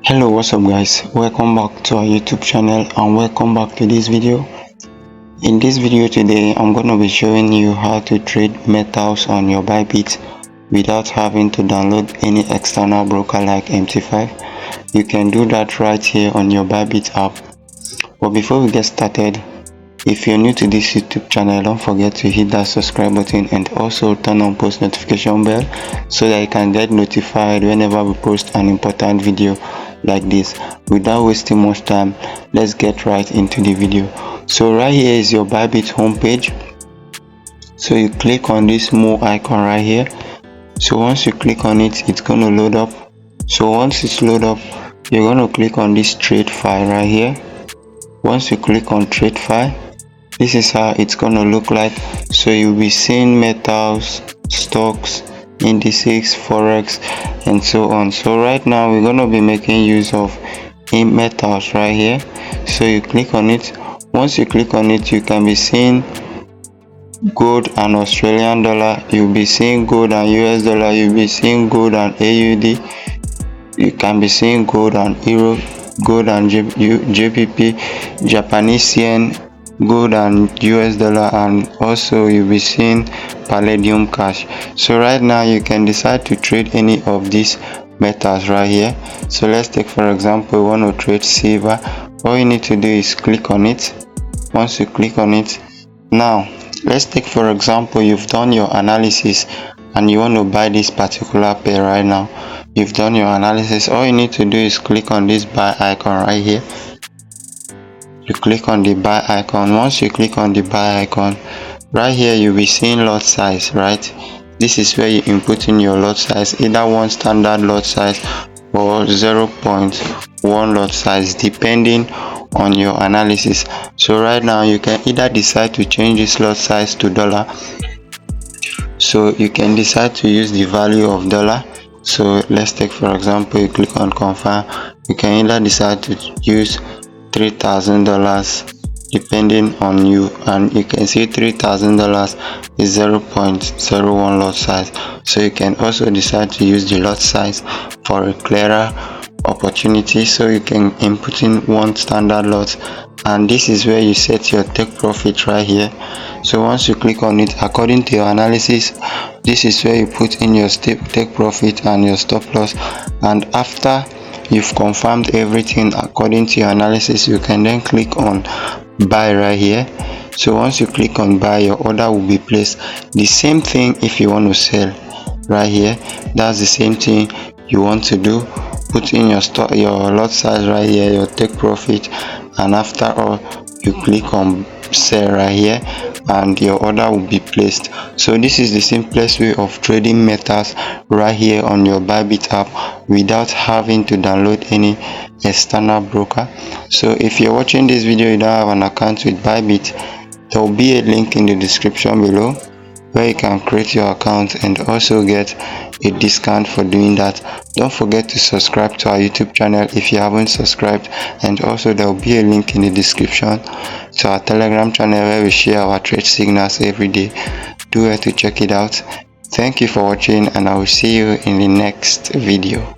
Hello, what's up guys, welcome back to our YouTube channel and welcome back to this video. In this video today I'm going to be showing you how to trade metals on your Bybit without having to download any external broker like MT5. You can do that right here on your Bybit app. But before we get started, if you're new to this YouTube channel, don't forget to hit that subscribe button and also turn on post notification bell so that you can get notified whenever we post an important video like this. Without wasting much time, let's get right into the video. So right here is your Bybit homepage. So you click on this more icon right here. So once you click on it, it's going to load up. So once it's load up, you're going to click on this trade file right here. Once you click on trade file, this is how it's going to look like. So you'll be seeing metals, stocks, indices, forex, and so on. So right now we're going to be making use of metals right here. So you click on it. Once you click on it, you can be seeing gold and Australian dollar, you'll be seeing gold and US dollar, you'll be seeing gold and AUD, you can be seeing gold and euro, gold and JPP, Japanese yen, gold and US dollar, and also you'll be seeing palladium cash. So right now you can decide to trade any of these metals right here. So let's take for example, we want to trade silver. All you need to do is click on it. Once you click on it, now let's take for example, you've done your analysis and you want to buy this particular pair right now. You've done your analysis. All you need to do is click on this buy icon right here. You click on the buy icon. Once you click on the buy icon right here, you'll be seeing lot size, right? This is where you input in your lot size, either one standard lot size or 0.1 lot size depending on your analysis. So right now you can either decide to change this lot size to dollar. So you can decide to use the value of dollar. So let's take for example, you click on confirm. You can either decide to use $3,000 depending on you, and you can see $3,000 is 0.01 lot size. So you can also decide to use the lot size for a clearer opportunity. So you can input in one standard lot, and this is where you set your take profit right here. So once you click on it, according to your analysis, this is where you put in your take profit and your stop loss. And after you've confirmed everything according to your analysis, you can then click on buy right here. So once you click on buy, your order will be placed. The same thing if you want to sell right here, that's the same thing you want to do. Put in your lot size right here, your take profit, and after all you click on sell right here and your order will be placed. So this is the simplest way of trading metals right here on your Bybit app without having to download any external broker. So if you're watching this video, you don't have an account with Bybit, there will be a link in the description below where you can create your account and also get a discount for doing that. Don't forget to subscribe to our YouTube channel if you haven't subscribed, and also there will be a link in the description to our Telegram channel where we share our trade signals every day. Do well to check it out. Thank you for watching, and I will see you in the next video.